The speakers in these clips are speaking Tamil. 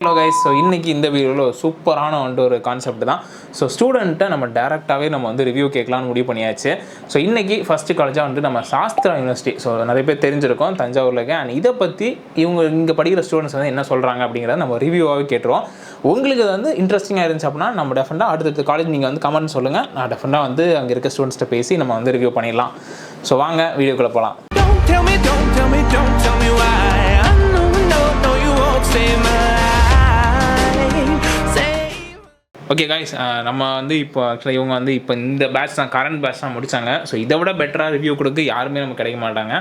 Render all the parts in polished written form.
Hello guys. ஸோ இன்றைக்கி இந்த வீடியோவில் சூப்பரான ஒரு கான்செப்ட் தான். ஸோ ஸ்டூடெண்ட்டை நம்ம டேரெக்டாகவே நம்ம ரிவ்யூ கேட்கலான்னு முடிவு பண்ணியாச்சு. ஸோ இன்றைக்கி ஃபஸ்ட்டு காலேஜாக நம்ம சாஸ்திரா யூனிவர்சிட்டி. ஸோ நிறைய பேர் தெரிஞ்சிருக்கோம் தஞ்சாவூரில் இருக்க. அண்ட் இதை பற்றி இங்கே படிக்கிற ஸ்டூடெண்ட்ஸ் என்ன சொல்கிறாங்க அப்படிங்கிறத நம்ம ரிவ்யூவாகவே கேட்டுருவோம். உங்களுக்கு அது இன்ட்ரெஸ்டிங்காக இருந்துச்சு அப்படின்னா நம்ம டெஃபினட்டாக அடுத்த காலேஜ் நீங்கள் கமெண்ட் சொல்லுங்கள். நான் டெஃபினட்டாக அங்கே இருக்க ஸ்டூடெண்ட்ஸ்கிட்ட பேசி நம்ம ரிவ்யூ பண்ணிடலாம். ஸோ வாங்க வீடியோக்குள்ளே போகலாம். ஓகே காய்ஸ், நம்ம இப்போ ஆக்சுவலாக இவங்க இப்போ இந்த பேட்ச் தான், கரண்ட் பேட்ச் தான் முடித்தாங்க. ஸோ இதை விட பெட்டராக ரிவ்யூ கொடுக்க யாருமே நமக்கு கிடைக்க மாட்டாங்க.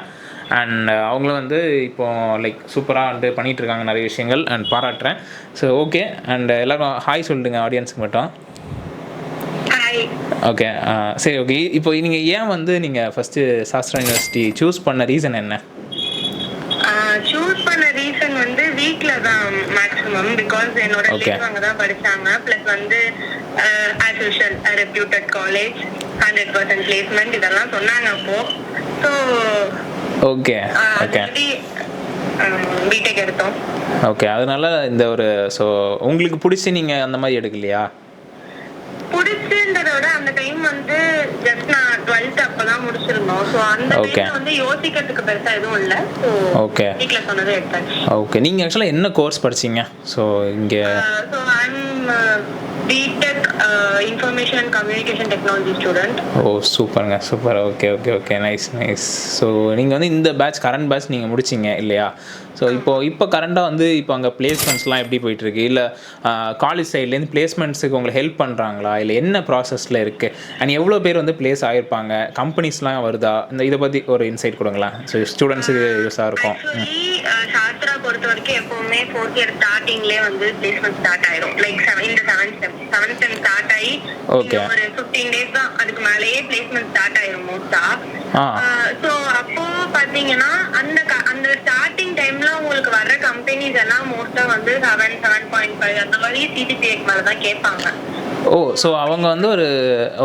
அண்ட் அவங்களும் இப்போது சூப்பராக பண்ணிகிட்ருக்காங்க நிறைய விஷயங்கள். அண்ட் பாராட்டுறேன். ஸோ ஓகே, அண்ட் எல்லோரும் ஹாய் சொல்லிடுங்க ஆடியன்ஸுக்கு மட்டும். ஓகே, சரி. ஓகே, இப்போ நீங்கள் ஏன் நீங்கள் ஃபஸ்ட்டு சாஸ்திரா யூனிவர்சிட்டி சூஸ் பண்ண ரீசன் என்ன? சூஸ் பண்ண ரீசன் வீட்ல தான் மேக்ஸிமம். பிகாஸ் என்னோட ரிலேட்டிவ் அங்க தான் படிச்சாங்க. Plus as usual reputed college, 100% placement இதெல்லாம் சொன்னாங்க அப்போ. சோ ஓகே ஓகே பிடெக் எடுத்தோம். ஓகே, அதனால இந்த ஸோ உங்களுக்கு பிடிச்சி நீங்கள் அந்த மாதிரி எடுக்கலையா? பிடிச்சுன்றத விட அந்த டைம் ஜஸ்ட் நான் 12th அப்பதான் முடிச்சிருந்தோம். ஸோ அந்த டைம்ல யோசிக்கிறதுக்கு பெருசா எதுவும் இல்லை. ஸோ ஓகே, வீட்டில் சொன்னதை எடுத்தாச்சு. ஓகே, நீங்கள் ஆக்சுவலாக என்ன கோர்ஸ் படிச்சீங்க? ஸோ இங்கே BTech information and communication technology student. Oh சூப்பருங்க, super. Okay okay okay, nice nice. So நீங்கள் இந்த பேட்ச் கரண்ட் பேட்ச் நீங்கள் முடிச்சிங்க இல்லையா? ஸோ இப்போ கரண்டாக இப்போ அங்கே பிளேஸ்மெண்ட்ஸ்லாம் எப்படி போயிட்டுருக்கு? இல்லை காலேஜ் சைட்லேருந்து பிளேஸ்மெண்ட்ஸுக்கு உங்களுக்கு ஹெல்ப் பண்ணுறாங்களா? இல்லை என்ன ப்ராசஸில் இருக்குது? அண்ட் எவ்வளோ பேர் பிளேஸ் ஆகிருப்பாங்க? கம்பெனிஸ்லாம் வருதா? இதை பற்றி ஒரு இன்சைட் கொடுங்களேன். ஸோ ஸ்டூடெண்ட்ஸுக்கு யூஸாக இருக்கும். சாஸ்திரா பொறுத்த வரைக்கும் எப்பவுமே 4th இயர் ஸ்டார்டிங்லேயே பிளேஸ்மெண்ட் ஸ்டார்ட் ஆயிரும். இந்த 7th செம் ஸ்டார்ட் ஆகி ஒரு 15 days தான், அதுக்கு மேலேயே பிளேஸ்மெண்ட் ஸ்டார்ட் ஆயிரும் மோஸ்டா. ஸோ அப்போ பார்த்தீங்கன்னா அந்த ஸ்டார்டிங் டைம்ல உங்களுக்கு வர்ற கம்பெனிஸ் எல்லாம் மோஸ்டா 7.5 அந்த மாதிரி சிஜிபிஏக்கு மேல தான் கேட்பாங்க. ஓ, ஸோ அவங்க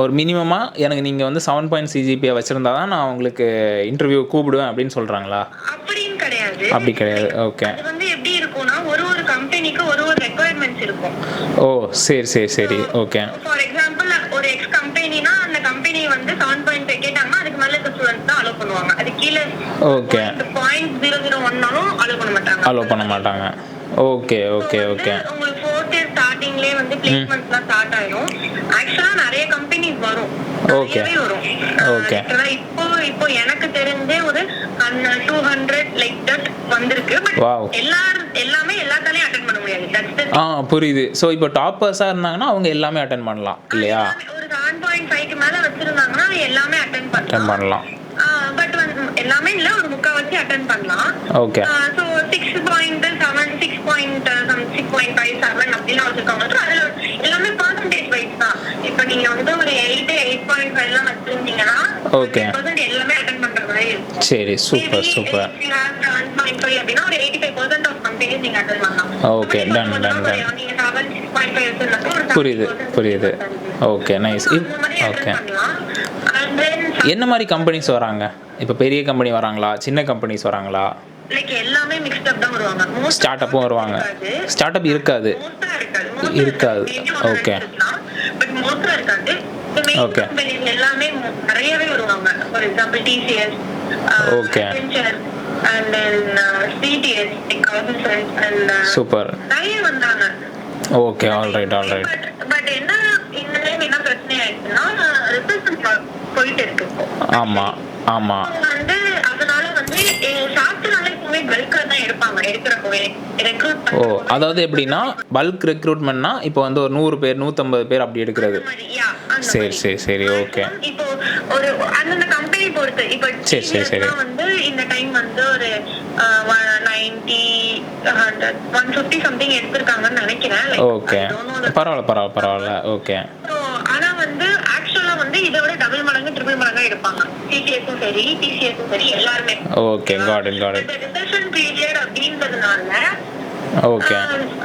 ஒரு மினிமமாக எனக்கு நீங்கள் 7 சிஜிபிஏ வச்சுருந்தா தான் நான் உங்களுக்கு இன்டர்வியூ கூப்பிடுவேன் அப்படின்னு சொல்கிறாங்களா? அப்படின்னு கிடையாது. அப்படி கிடையாது. ஓகே, அது எப்படி இருக்கும்னா ஒரு கம்பெனிக்கு ஒரு ரெக்குயர்மெண்ட்ஸ் இருக்கும். ஓ சரி சரி சரி. ஓகே, ஃபார் எக்ஸாம்பிள் ஒரு எக்ஸ் கம்பெனினா அந்த கம்பெனி 7.5 கேட்டாங்கன்னா அதுக்கு மேல இருக்க ஸ்டூடெண்ட்ஸ் தான் அலோவ் பண்ணுவாங்க. அது கீழே ஓகே 0.001னாலும் அலோவ் பண்ண மாட்டாங்க. Okay okay okay. உங்களுக்கு 4th இயர் ஸ்டார்டிங்லயே பிளேஸ்மெண்ட்ஸ்லாம் ஸ்டார்ட் ஆயிடும். ஆக்சுவலா நிறைய கம்பெனிஸ் வரும். Okay okay. இப்போ எனக்கு தெரிஞ்சே ஒரு 200 லைக் தட் வந்திருக்கு. பட் எல்லாமே எல்லாத்தாலையும் அட்டெண்ட் பண்ண முடியாது. புரியுது. ஸோ இப்போ டாப்பர்ஸாக இருந்தாங்கன்னா அவங்க எல்லாமே அட்டெண்ட் பண்ணலாம் இல்லையா? ஒரு 7.5க்கு மேல வச்சிருந்தாங்கன்னா எல்லாமே அட்டெண்ட் பண்ணலாம். பட் எல்லாமே இல்ல, ஒரு முக்காவாசி அட்டெண்ட் பண்ணலாம். ஓகே. சோ 6.7 6.57 அப்படிலாம் வச்சிருக்காங்க. அதுல எல்லாமே பெர்சன்டேஜ் வைஸ் தான். இப்போ நீங்க ஒரு 8.5 எல்லாம் வச்சிருந்தீங்கன்னா ஓகே எல்லாமே அட்டெண்ட் பண்ற மாதிரி இருக்கும். சரி, சூப்பர் சூப்பர். 7.5 அப்படின்னா ஒரு 85% ஆஃப் கம்பெனிஸ் நீங்க அட்டெண்ட் பண்ணலாம். Okay, done done done. நீங்க 6.5 வச்சிருந்தா புரியுது. Okay, nice. ஓகே, என்ன மாதிரி கம்பெனிஸ் வராங்க? இப்போ பெரிய கம்பெனி வராங்களா, சின்ன கம்பெனிஸ் வராங்களா? லைக் எல்லாமே மிக்ஸ்ட் அப் தான் வருவாங்க. ஸ்டார்ட் அப்பும் வருவாங்க. ஸ்டார்ட் அப் இருக்காது. ஓகே, பட் மோஸ்டா இருக்காது. ஓகே, கம்பெனிஸ் எல்லாமே நிறையவே வருவாங்க. For example TCS, okay, and then CTS, Cognizant, and super நிறைய வந்தாங்க. Okay, alright. பட் என்ன இந்த டைம் என்ன பிரச்சனை ஆயிடுச்சுன்னா ரிசல்ட் போயிட்டு இருக்கு. ஆமா அதனால சாப்பிட்டனால எப்பவுமே பல்கா தான் எடுப்பாங்க. எடுக்கிறப்பவே ரெக்ரூட். ஓ, அதாவது எப்படின்னா பல்க் ரெக்ரூட்மெண்ட்னா இப்போ ஒரு 100 பேர் 150 பேர் அப்படி எடுக்கிறது. சரி. ஓகே, இப்போ ஒரு அந்த கம்பெனி பொறுத்து இப்போ சரி இந்த டைம் ஒரு 90 100 150 சம்திங் எடுத்திருக்காங்கன்னு நினைக்கிறேன். ஓகே, பரவாயில்ல. ஓகே, ஆனா ஆக்சுவலா இதை விட டபுள் மடங்கு ட்ரிபிள் மடங்கா எடுப்பாங்க. சிடிஎஸும் சரி டிசிஎஸும் சரி எல்லாருமே. Okay, got it. Recession period அப்படின்றதுனால ஓகே,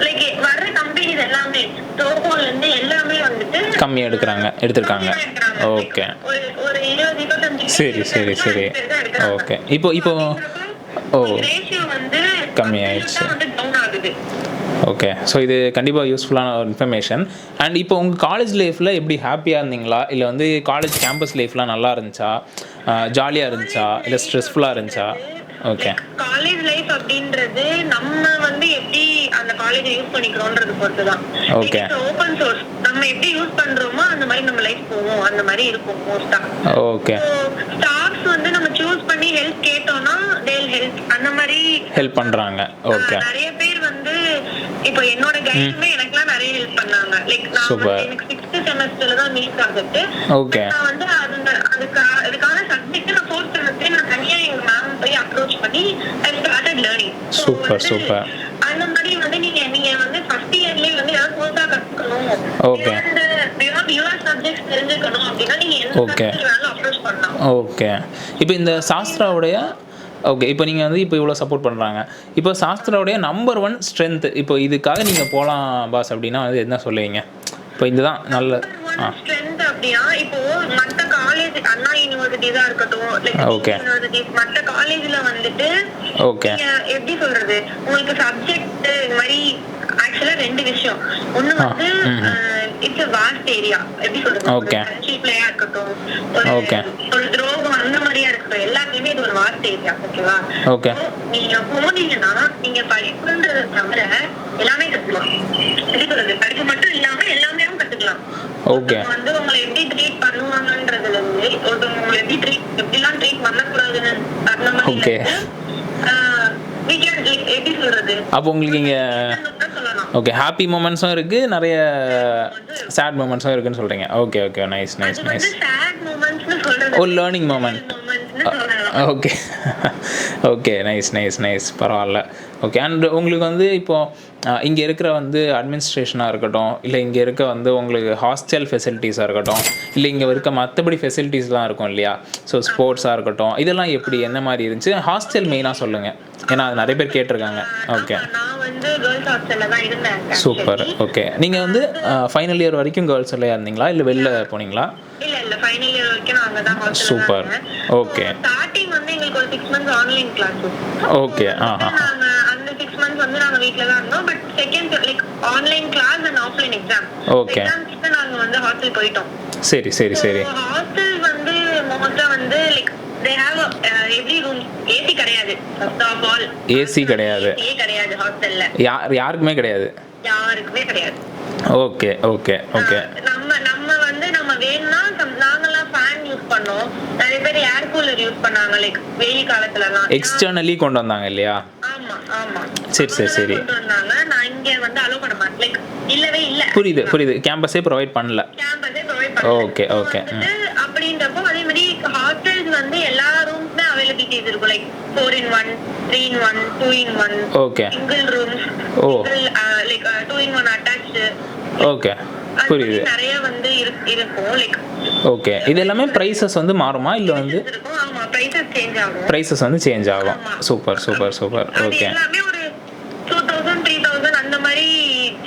லைக் வர்ற கம்பெனிஸ் எல்லாமே டோகோல இருந்து எல்லாமே கம்மியா எடுத்திருக்காங்க. ஓகே, ஒரு 20-25 சரி. ஓகே, இப்போ ரேஷியோ கம்மி ஆயிடுச்சு. ஓகே. ஸோ இது கண்டிப்பாக யூஸ்ஃபுல்லான ஒரு இன்ஃபர்மேஷன். அண்ட் இப்போ உங்கள் காலேஜ் லைஃப்பில் எப்படி ஹாப்பியாக இருந்தீங்களா, இல்லை வந்து காலேஜ் கேம்பஸ் லைஃப்லாம் நல்லா இருந்துச்சா, ஜாலியாக இருந்துச்சா, இல்லை ஸ்ட்ரெஸ்ஃபுல்லாக இருந்துச்சா? ஓகே. காலேஜ் லைஃப் அப்படின்றது நம்ம வந்து எப்படி அந்த காலேஜ் யூஸ் பண்ணிக்கிறோம்ன்றது பொறுத்து தான். ஓகே. ஓபன் சோர்ஸ் நம்ம எப்படி யூஸ் பண்றோமோ அந்த மாதிரி நம்ம லைஃப் போவோம், அந்த மாதிரி இருக்கும் மோஸ்டா. ஓகே. ஸ்டாஃப்ஸ் வந்து நம்ம சூஸ் பண்ணி ஹெல்ப் கேட்டோம்னா they'll help, அந்த மாதிரி ஹெல்ப் பண்ணுறாங்க. ஓகே. நிறைய பேர் வந்து இப்போ என்னோட கைடுமே எனக்குலாம் நிறைய ஹெல்ப் பண்ணாங்க. லைக் நான் வந்து எனக்கு 6th செமஸ்டர்ல தான் மீட் ஆகுது. ஓகே. நான் வந்து அதுக்கான சப்ஜெக்ட் நான் 4th செமஸ்டர் நான் தனியா எங்க மேம் போய் அப்ரோச் பண்ணி I started learning. Super super. அந்த மாதிரி வந்து நீங்க வந்து ஃபர்ஸ்ட் இயர்லயே வந்து ஏதாவது புதுசா கத்துக்கணும், ஓகே, யுவர் சப்ஜெக்ட்ஸ் தெரிஞ்சுக்கணும் அப்படின்னா நீங்க எந்த சப்ஜெக்ட் வேணாலும் அப்ரோச் பண்ணலாம். ஓகே. இப்போ இந்த சாஸ்திராவுடைய ஓகே, இப்போ நீங்கள் வந்து இப்போ இவ்வளோ சப்போர்ட் பண்ணுறாங்க. இப்போ சாஸ்திராவுடைய நம்பர் 1 ஸ்ட்ரென்த், இப்போ இதுக்காக நீங்கள் போகலாம் பாஸ் அப்படின்னா வந்து என்ன சொல்லுவீங்க? இப்போ இதுதான் நல்ல ஸ்ட்ரென்த் அப்படின்னா இப்போ மற்ற காலேஜ் அண்ணா யூனிவர்சிட்டி தான் இருக்கட்டும், ஓகே, யூனிவர்சிட்டி மற்ற காலேஜ்ல வந்துட்டு ஓகே எப்படி சொல்றது, உங்களுக்கு சப்ஜெக்ட் இந்த மாதிரி ஆக்சுவலா 2 விஷயம். ஒண்ணு வந்து இட்ஸ் a vast ஏரியா, எப்படி சொல்றது, ஓகே பிளேயா இருக்கட்டும், ஓகே ஒரு துரோகம் அந்த மாதிரியா இருக்கட்டும், எல்லாத்தையுமே இது ஒரு வாஸ்ட் ஏரியா. ஓகேவா? ஓகே. நீங்க போனீங்கன்னா நீங்க படிப்புன்றத தவிர எல்லாமே கத்துக்கலாம். எப்படி சொல்றது, படிப்பு மட்டும் இல்லாம எல்லாமே கத்துக்கலாம். ஓகே. வந்து உங்களை எப்படி ட்ரீட் பண்ணுவாங்கன்றதுல இருந்து ஒருத்தவங்க உங்களை எப்படிலாம் ட்ரீட் பண்ணக்கூடாதுன்னு அந்த மாதிரி ஓகே. எப்படி சொல்றது, அப்போ உங்களுக்கு இங்கே ஓகே ஹாப்பி மூமெண்ட்ஸும் இருக்குது, நிறைய சேட் மூமெண்ட்ஸும் இருக்குன்னு சொல்கிறீங்க. Okay okay, nice nice nice. Oh, learning moment. Okay okay, nice nice nice, பரவாயில்ல. ஓகே. அண்ட் உங்களுக்கு வந்து இப்போது இங்கே இருக்கிற வந்து அட்மினிஸ்ட்ரேஷனாக இருக்கட்டும், இல்லை இங்கே இருக்க வந்து உங்களுக்கு ஹாஸ்டல் ஃபெசிலிட்டிஸாக இருக்கட்டும், இல்லை இங்கே இருக்க மற்றபடி ஃபெசிலிட்டிஸ்லாம் இருக்கும் இல்லையா, ஸோ ஸ்போர்ட்ஸாக இருக்கட்டும், இதெல்லாம் எப்படி என்ன மாதிரி இருந்துச்சு? ஹாஸ்டல் மெயினாக சொல்லுங்கள், ஏன்னா அது நிறைய பேர் கேட்டிருக்காங்க. ஓகே. சூப்பர். ஓகே. நீங்கள் வந்து ஃபைனல் இயர் வரைக்கும் கேர்ள்ஸ் எல்லாம் இருந்தீங்களா, இல்லை வெளில போனீங்களா? இல்ல ஃபைனல் இயர் வரைக்கும் நான் அங்க தான் ஹாஸ்டல்ல. சூப்பர். ஓகே. ஸ்டார்டிங் வந்து எங்களுக்கு ஒரு 6 months ஆன்லைன் கிளாஸ். ஓகே. நாங்க அந்த 6 months வந்து நாங்க வீட்ல தான் இருந்தோம். But second like online class and offline exam. Okay. எக்ஸாம்ஸ்க்கு நாங்க வந்து ஹாஸ்டல் போயிட்டோம். சரி சரி சரி. ஹாஸ்டல் வந்து மோஸ்டா வந்து like they have every room AC கிடையாது. ஃபர்ஸ்ட் ஆஃப் ஆல் ஏசி கிடையாது. ஏசி கிடையாது ஹாஸ்டல்ல. யாருக்குமே கிடையாது. யாருக்குமே கிடையாது. Okay okay okay. நம்ம வந்து நம்ம வேணும்னா நாங்கெல்லாம் ஃபேன் யூஸ் பண்ணோம். நிறைய பேர் ஏர் கூலர் யூஸ் பண்ணாங்க லைக் வெயில் காலத்துலலாம். எக்ஸ்டர்னலி கொண்டு வந்தாங்க இல்லையா? ஆமா ஆமா. சரி சரி சரி. கொண்டு வந்தாங்க. நான் இங்க வந்து அலோ பண்ண மாட்டேன். லைக் இல்லவே இல்ல. புரியுது புரியுது. கேம்பஸே ப்ரொவைட் பண்ணல. கேம்பஸே ப்ரொவைட் பண்ணல. Okay okay. அப்படின்றப்போ அதே மாதிரி ஹாஸ்டல்ஸ் வந்து எல்லா ரூம்ஸ்மே அவைலபிலிட்டிஸ் இருக்கும். Like 4-in-1, 3-in-1, 2-in-1. Okay. Single rooms. Like 2-in-1 attached. Okay, புரியுது. நிறைய வந்து இருக்கும் லைக். ஓகே. இது எல்லாமே பிரைசஸ் வந்து மாறுமா, இல்லை வந்து? ஆமா, பிரைசஸ் சேஞ்ச் ஆகும். பிரைசஸ் வந்து சேஞ்ச் ஆகும். Super super super. ஓகே. எல்லாமே ஒரு 2000 3000 அந்த மாதிரி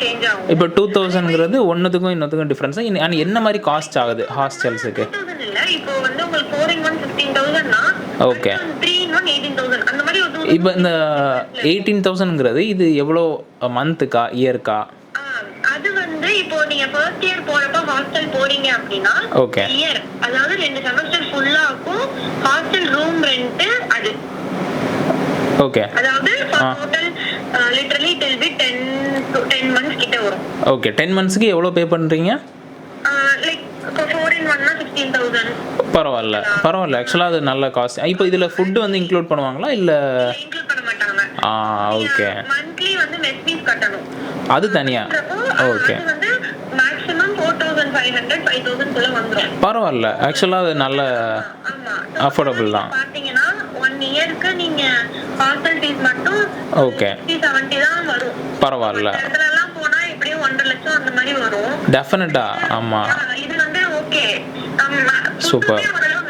சேஞ்ச் ஆகும். இப்போ 2000ங்கிறது ஒன்னுத்துக்கும் இன்னொருத்துக்கும் டிஃபரன்ஸ். அண்ட் என்ன மாதிரி காஸ்ட் ஆகுது ஹாஸ்டல்ஸுக்கு? 2000 இல்ல, இப்போ வந்து உங்களுக்கு 4-in-1 15,000 னா ஓகே. 3-in-1 18,000 அந்த மாதிரி ஒரு. இப்போ இந்த 18,000ங்கிறது இது எவ்வளோ மந்த்துக்கா இயர்க்கா? அது வந்து இப்போ நீங்க ஃபர்ஸ்ட் இயர் போறப்ப ஹாஸ்டல் போறீங்க அப்படின்னா ஓகே இயர், அதாவது 2 செமஸ்டர் ஃபுல்லா இருக்கும் ஹாஸ்டல் ரூம் ரெண்ட். அது ஓகே. அதாவது டோட்டல் லிட்டரலி டில் பி 10 months கிட்ட வரும். ஓகே. 10 monthsக்கு எவ்வளோ பே பண்ணுறீங்க? லைக் 4-in-1 னா 16,000. பரவாயில்ல பரவாயில்ல. ஆக்சுவலாக அது நல்ல காஸ்ட். இப்போ இதில் ஃபுட்டு வந்து இன்க்ளூட் பண்ணுவாங்களா, இல்லை? இன்க்ளூட் பண்ண மாட்டாங்க. ஓகே. மந்த்லி வந்து மெஸ் ஃபீஸ் கட்டணும், அது தனியா. ஓகே. அது வந்து மேக்ஸிமம் 4,500 5,000 குள்ள வந்துரும். பரவாயில்ல. ஆக்சுவலாக அது நல்ல அஃபோர்டபுள் தான். பாத்தீங்கன்னா 1 இயருக்கு நீங்க ஹாஸ்டல் ஃபீஸ் மட்டும் ஓகே 70 தான் வரும். பரவாயில்ல. இதெல்லாம் போனா எப்படியும் 1.5 லட்சம் அந்த மாதிரி வரும். டெஃபினட்டா. ஆமா. இது வந்து ஓகே, சூப்பர்.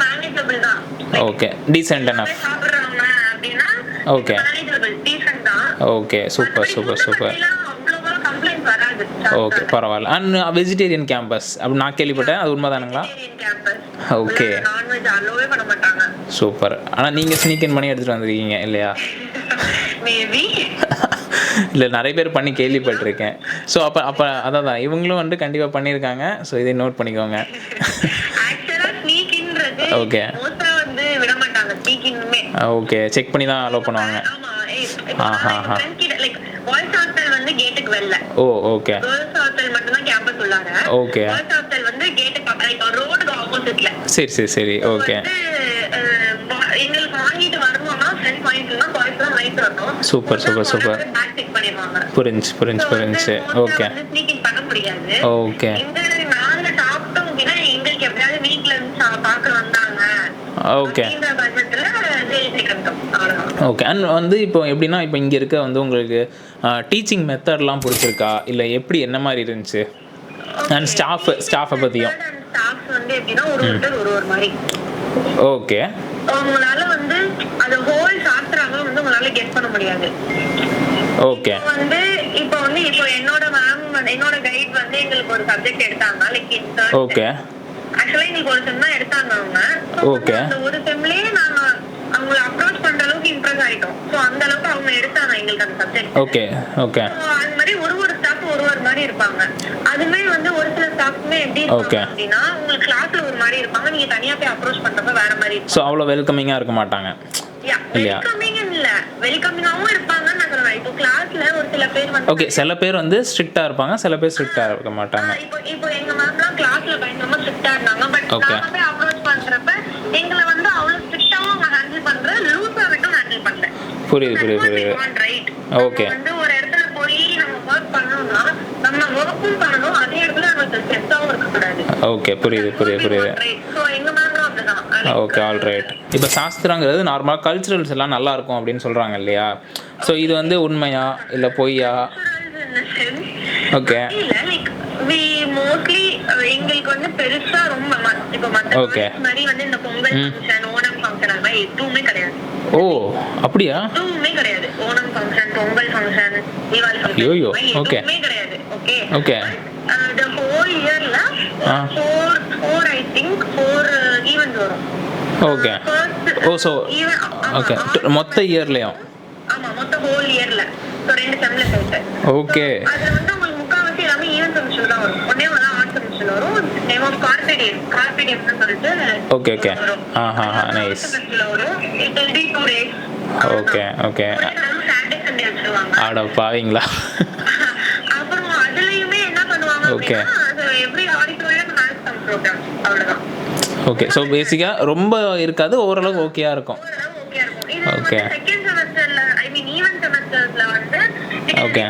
மேனேஜபிள் தான். ஓகே. Decent enough. சாப்பிடுறவங்க அப்படின்னா ஓகே மேனேஜபிள், டீசென்ட் தான். ஓகே. Super super super. அவ்வளவா கம்ப்ளைண்ட் வராது. ஓகே, பரவாயில்ல. அண்ட் வெஜிடேரியன் கேம்பஸ் அப்படி நான் கேள்விப்பட்டேன், அது உண்மைதானுங்களா? ஓகே. நான்வெஜ் அலோவே பண்ண மாட்டாங்க. சூப்பர். ஆனால் நீங்கள் ஸ்னீக் இன் பண்ணி எடுத்துகிட்டு வந்திருக்கீங்க இல்லையா? மேபி. இல்லை நிறைய பேர் பண்ணி கேள்விப்பட்டிருக்கேன். ஸோ அப்போ அதான் இவங்களும் வந்து கண்டிப்பாக பண்ணியிருக்காங்க. ஸோ இதை நோட் பண்ணிக்கோங்க. ஆக்சுவலா ஸ்னீக்கிங்ன்றது ஓகே மோஸ்டா வந்து விட மாட்டாங்க ஸ்னீக்கிங்குமே. ஓகே செக் பண்ணி தான் அலோவ் பண்ணுவாங்க. ஆமா லைக் பாய்ஸ் ஹாஸ்டல் வந்து கேட்டுக்கு வெளில, ஓ ஓகே கேர்ள்ஸ் ஹாஸ்டல் மட்டும் தான் கேம்பஸ் உள்ளார. ஓகே பாய்ஸ் ஹாஸ்டல் வந்து கேட்டுக்கு லைக் ரோடுக்கு ஆப்போசிட்ல. சரி ஓகே எங்களுக்கு வாங்கிட்டு வரணும்னா ஃப்ரெண்ட்ஸ் வாங்கிட்டு இருந்தா பாய்ஸ் தான் வாங்கிட்டு வரணும். சூப்பர் பேக் செக் பண்ணிடுவாங்க. புரிஞ்சு ஓகே ஸ்னீக்கிங் பண்ண முடியாது. ஓகே இந்த நாங்க சாப்பிட்டோம் அப்படின்னா எங்களுக்கு எப்படியாவது வீட்ல இருந்து பார்க்க வந்தாங்க ஓகே இந்த பட்ஜெட்ல அவ்வளவுதான். ஓகே. அண்ட் வந்து இப்போ எப்படின்னா இப்போ இங்கே இருக்க வந்து உங்களுக்கு டீச்சிங் மெத்தட்லாம் பிடிச்சிருக்கா இல்லை எப்படி என்ன மாதிரி இருந்துச்சு? அண்ட் ஸ்டாஃபை பற்றியும். ஸ்டாஃப்ஸ் வந்து எப்படின்னா ஒருத்தர் ஒரு மாதிரி. ஓகே உங்களால வந்து அந்த ஹோல் சாஸ்திராங்க வந்து உங்களால கெட் பண்ண முடியாது. ஓகே வந்து இப்போ என்னோட மேம் என்னோட கைட் வந்து எங்களுக்கு ஒரு சப்ஜெக்ட் எடுத்தாங்க லைக் ஓகே ஆக்சுவலா எங்களுக்கு ஒரு செம் தான் எடுத்தாங்க அவங்க. ஓகே அந்த ஒரு செம்லயே நாங்க அவங்கள அப்ரோச் பண்ற அளவுக்கு இம்ப்ரெஸ் ஆயிட்டோம். சோ அந்த அளவுக்கு அவங்க எடுத்தாங்க எங்களுக்கு அந்த சப்ஜெக்ட். ஓகே அது மாதிரி ஒரு ஸ்டாஃப் ஒரு மாதிரி இருப்பாங்க. அதுமே வந்து ஒரு சில ஸ்டாஃப்மே எப்படி இருப்பாங்க அப்படின்னா உங்களுக்கு கிளாஸ்ல ஒரு மாதிரி இருப்பாங்க, நீங்க தனியா போய் அப்ரோச் பண்றப்ப வேற மாதிரி. சோ அவ்வளவு வெல்கமிங்கா இருக்க மாட்டாங்க. வெல்கமிங் இல்ல, வெல்கமிங்காவும் இருப்பாங்கன்னு நான் சொல்றேன். இப்போ கிளாஸ்ல ஒரு சில பேர் வந்து ஓகே சில பேர் வந்து ஸ்ட்ரிக்ட்டா இருப்பாங்க, சில பேர் ஸ்ட்ரிக்ட்டா இருக்க மாட்டாங்க. இப்போ எங்க மேம்லாம் கிளாஸ்ல பயங்கரமா ஸ்ட்ரிக்ட்டா இருந்தாங்க. பட் நாம போய் அப்ரோச் பண்றப்ப எங்களை வந்து அவ்வளவு ஸ்ட்ரிக்ட்டாவும் அவங்க ஹேண்டில் பண்ற, லூஸா விட்டும் ஹேண்டில் பண்ற. புரியுது ஓகே. வந்து ஒரு இடத்துல போய் நம்ம வொர்க் பண்ணணும்னா நம்ம வொர்க்கும் பண்ணணும், அதே இடத்துல நமக்கு ஸ்ட்ரெஸ்ஸாவும் இருக்கக்கூடாது. ஓகே புரியுது. சோ எங்க மேம்லாம் அப்படிதான். Okay alright. இப்போ சாஸ்திராங்கிறது நார்மலாக கல்ச்சுரல்ஸ் எல்லாம் நல்லா இருக்கும் அப்படின்னு சொல்கிறாங்க இல்லையா? ஸோ இது வந்து உண்மையா இல்லை பொய்யா? ஓகே இல்ல லைக் we mostly எங்களுக்கு வந்து பெருசா ரொம்ப இப்போ மத்த மாதிரி வந்து இந்த பொங்கல் ஃபங்க்ஷன், ஓணம் ஃபங்க்ஷன் அந்த மாதிரி எதுவுமே கிடையாது. ஓ அப்படியா? எதுவுமே கிடையாது. Onam function, Pongal function, Deepavali function எதுவுமே கிடையாது. Okay the whole yearல 4 I think 4 events வரும். ஓகே ஓ ஸோ ஓகே மொத்த இயர்லையும்? ஆமா மொத்த ஹோல் இயர்ல. ஸோ 2 செம்ல சேர்த்து. ஓகே அதுல வந்து உங்களுக்கு முக்காவாசி எல்லாமே ஈவென்ட் செமிஸ்டர் தான் வரும். ஒண்ணே ஒண்ணு ஆர்ட் செமிஸ்டர் வரும். நேம் ஆஃப் கார்பேடியம்னு சொல்லிட்டு ஓகே நைஸ். வரும். It will be 2 days. Okay Saturday Sunday வச்சிருவாங்க. ஆட பாவீங்களா? அப்புறம் அதுலயுமே என்ன பண்ணுவாங்க அப்படின்னா every auditorium has some programs, அவ்வளவுதான். ஓகே ஸோ பேசிக்காக ரொம்ப இருக்காது, ஓரளவுக்கு ஓகேயா இருக்கும். ஓகே செகண்ட் செமஸ்டர்ல ஐ மீன் ஈவென்ட் செமஸ்டர்ஸ்ல வந்து ஓகே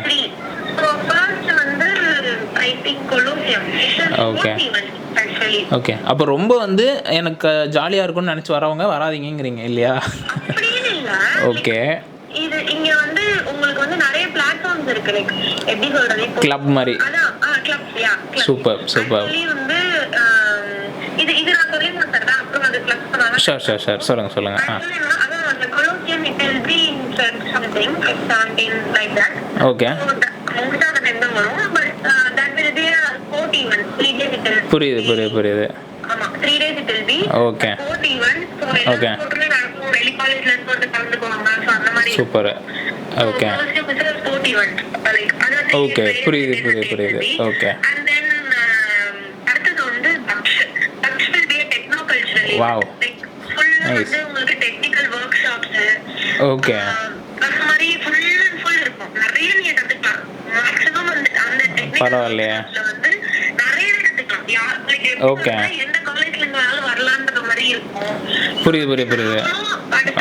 சோ ஃபர்ஸ்ட் வந்து I think colosseum. Okay okay. அப்போ ரொம்ப வந்து எனக்கு ஜாலியாக இருக்கும்னு நினச்சி வரவங்க வராதீங்கிறீங்க இல்லையா? அப்படின்னு இல்ல. ஓகே இது இங்க வந்து உங்களுக்கு வந்து நிறைய பிளாட்ஃபார்ம்ஸ் இருக்கு. லைக் எப்படி சொல்றது, கிளப் மாதிரி. அதான் கிளப்ஸ். சூப்பர் வந்து இது நான் சொல்லி முடிச்சறேன். அப்புறம் அது கிளப்ஸ் பண்ணாங்க. ஷூர் சொல்லுங்க. அதான் அந்த Colosseum it will B in something like 17 like that. Okay உங்களுக்கு அந்த டைம் தான் வரும். But that will be a sport event. 3 days it will. புரியுது. ஆமா 3 days it will be. Okay sport event. So okay நடக்கும். வெளி காலேஜ்ல இருந்து வந்து கலந்துக்குவாங்க. சோ அந்த மாதிரி super. Okay sport event. Like அது ஓகே புரியுது. ஓகே and then அடுத்து வந்து Daksh will be a techno cultural event. Wow. Like full வந்து உங்களுக்கு technical workshops. ஓகே அந்த மாதிரி full இருக்கும். நிறைய நீங்க கத்துக்கலாம். மேக்ஸிமம் வந்து அந்த technical பரவாயில்லையே. வந்து நிறைய கத்துக்கலாம். ஓகே எந்த காலேஜ்ல இருந்தாலும் வரலாம்ன்ற மாதிரி இருக்கும். புரியுது.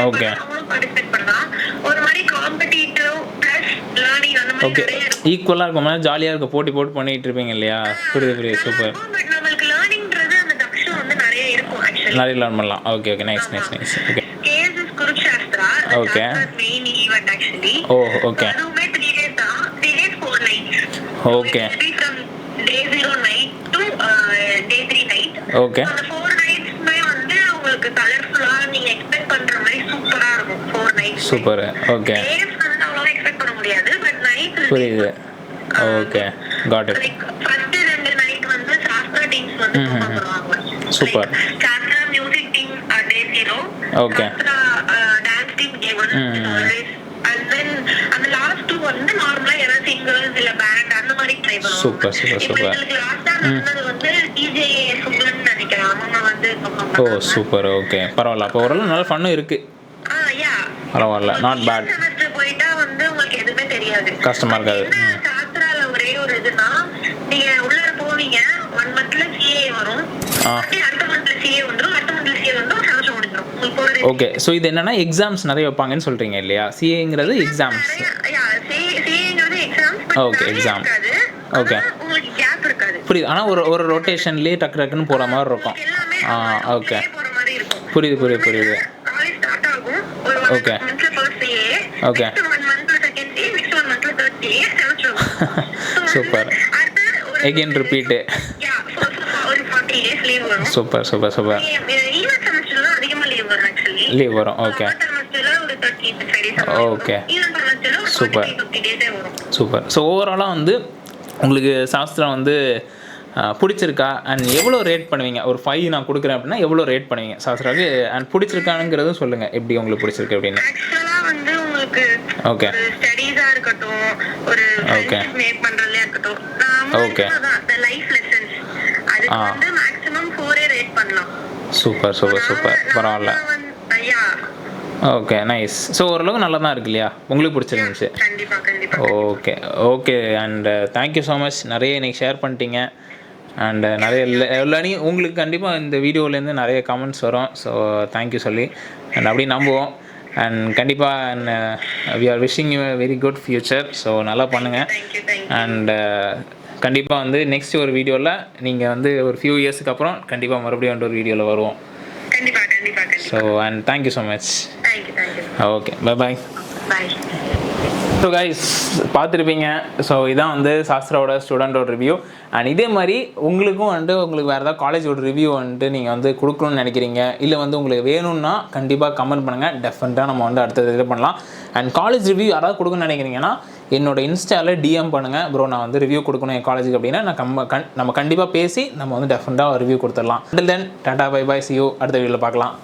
ஓகே பார்ட்டிசிபேட் பண்ணலாம். ஒரு மாதிரி காம்படிட்டிவ் பிளஸ் லேர்னிங் அந்த மாதிரி ஓகே நிறைய இருக்கும். ஈக்குவலாக இருக்கும், ஜாலியாக இருக்க போட்டு பண்ணிட்டு இருப்பீங்க இல்லையா? புரியுது சூப்பர். பட் நமக்கு லேர்னிங்ன்றது அந்த தக்ஷம் வந்து நிறைய இருக்கும் ஆக்சுவலி. நிறைய லேர்ன் பண்ணலாம். Okay nice. Okay KSS Kurukshetra okay main event actually. Okay அதுவுமே 3 days தான். 3 days 4 nights. Okay from day 0 night to day 3 night. Okay அந்த 4 nightsமே வந்து உங்களுக்கு கலர்ஃபுல்லா நீங்க எக்ஸ்பெக்ட் பண்ற மாதிரி சூப்பரா இருக்கும். 4 nights சூப்பர். ஓகே டேஸ் வந்து அவ்வளவா எக்ஸ்பெக்ட் பண்ண முடியாது. பட் நைட் புரியுது. Okay got it. Like first 2 night வந்து சாஸ்திரா டீம்ஸ் வந்து பெர்ஃபார்ம் பண்ணுவாங்க. Super. Sastra music team day 0. Okay Sastra dance team day 1. and then அந்த லாஸ்ட் 2 வந்து நார்மல் பண்ணுவோம். Super super super. லாஸ்டா நடந்தது வந்து டிஜே சுகுலன் நினைக்கிறேன். அவங்க வந்து ஓ சூப்பர். ஓகே பரவாயில்ல. அப்போ ஓரளவு நல்ல ஃபன்னும் இருக்கு. யா பரவாயில்ல, நாட் பேட். செமஸ்டர் போயிட்டா வந்து உங்களுக்கு எதுவுமே தெரியாது, கஷ்டமா இருக்காது. சாஸ்திரால ஒரே ஒரு இதுனா நீங்க உள்ள போவீங்க 1 மந்த்ல சிஏ வரும், அடுத்த மந்த்ல சிஏ வந்துரும், அடுத்த மந்த்ல சிஏ வந்துரும், செமஸ்டர் முடிஞ்சிரும் உங்களுக்கு ஒரு. ஓகே ஸோ இது என்னன்னா எக்ஸாம்ஸ் நிறைய வைப்பாங்கன்னு சொல்றீங்க இல்லையா? சிஏங்கிறது எக்ஸாம்ஸ். சிஏங்கிறது எக்ஸாம்ஸ். Okay exam. ஓகே உங்களுக்கு கேப் இருக்காது. புரியுது. ஆனால் ஒரு ரொட்டேஷன்லேயே டக்கு டக்குன்னு போகிற மாதிரி இருக்கும். ஓகே போற மாதிரி இருக்கும். புரியுது புரியுது புரியுது. காலேஜ் ஸ்டார்ட் ஆகும் ஒரு ஓகே மந்த்ல ஃபர்ஸ்ட் சிஏ, ஓகே 1 மந்த்ல செகண்ட் சிஏ, நெக்ஸ்ட் 1 மந்த்ல third CA, semester. Super. Again repeat. ஒரு 40 டேஸ் லீவ் வரும். Super super super. ஈவென்ட் செமஸ்டர்ல அதிகமா லீவ் வரும். ஆக்சுவலி லீவ் வரும். ஓகே செமஸ்டர்ல ஒரு 35 டேஸ். ஓகே ஈவென்ட் செமஸ்டர்ல ஒரு சூப்பர் 50 டேஸே வரும். சூப்பர். ஸோ ஓவராலாக வந்து உங்களுக்கு சாஸ்திரம் வந்து பிடிச்சிருக்கா அண்ட் எவ்வளோ ரேட் பண்ணுவீங்க? ஒரு 5 நான் கொடுக்குறேன் அப்படின்னா எவ்வளோ ரேட் பண்ணுவீங்க சாஸ்திராவுக்கு? அண்ட் பிடிச்சிருக்கானுங்கிறதும் சொல்லுங்கள், எப்படி உங்களுக்கு பிடிச்சிருக்கு அப்படின்னு. ஆக்சுவலா வந்து உங்களுக்கு ஓகே ஸ்டடீஸா இருக்கட்டும், ஒரு ஃப்ரெண்ட்ஷிப் மேக் பண்றதுலயா இருக்கட்டும், ஓகே the லைஃப் லெசன்ஸ் அதுக்கு வந்து மேக்ஸிமம் 4 ரேட் பண்ணலாம். Super super super. பரவாயில்ல. Okay nice. ஸோ ஓரளவுக்கு நல்லா தான் இருக்கு இல்லையா? உங்களுக்கு பிடிச்சிருந்துச்சு? கண்டிப்பா கண்டிப்பா. Okay okay. And thank you so much. நிறைய இன்னைக்கு ஷேர் பண்ணிட்டீங்க அண்ட் நிறைய லேர்னிங் உங்களுக்கு கண்டிப்பாக இந்த வீடியோலேருந்து நிறைய கமெண்ட்ஸ் வரும். ஸோ தேங்க்யூ சொல்லி அண்ட் அப்படி நம்புவோம். அண்ட் கண்டிப்பாக we are wishing you very good future. So நல்லா பண்ணுங்கள். அண்ட் கண்டிப்பாக வந்து நெக்ஸ்ட் ஒரு வீடியோவில் நீங்கள் வந்து ஒரு ஃபியூ இயர்ஸுக்கு அப்புறம் கண்டிப்பாக மறுபடியும் வந்து ஒரு வீடியோவில் வருவோம். கண்டிப்பா கண்டிப்பா கண்டிப்பா. So and thank you so much. Thank you thank you. Okay bye bye. Bye. So guys பார்த்துருப்பீங்க. ஸோ இதான் வந்து சாஸ்திராவோட ஸ்டூடெண்டோட ரிவ்யூ. அண்ட் இதே மாதிரி உங்களுக்கும் வந்துட்டு உங்களுக்கு வேறு ஏதாவது காலேஜோட ரிவ்யூ வந்துட்டு நீங்கள் வந்து கொடுக்கணும்னு நினைக்கிறீங்க, இல்லை வந்து உங்களுக்கு வேணும்னா கண்டிப்பாக கமெண்ட் பண்ணுங்கள். டெஃபினட்டாக நம்ம வந்து அடுத்தது இது பண்ணலாம். அண்ட் காலேஜ் ரிவ்யூ யாராவது கொடுக்கணும்னு நினைக்கிறீங்கன்னா என்னோட இன்ஸ்டாவில் டிஎம் பண்ணுங்கள். ப்ரோ நான் வந்து ரிவ்யூ கொடுக்கணும் என் காலேஜுக்கு அப்படின்னா நம்ம கண்டிப்பாக பேசி நம்ம வந்து டெஃபினட்டாக ரிவ்யூ கொடுத்துடலாம். Until then tata bye bye, C you. அடுத்த வீடியோவில் பார்க்கலாம்.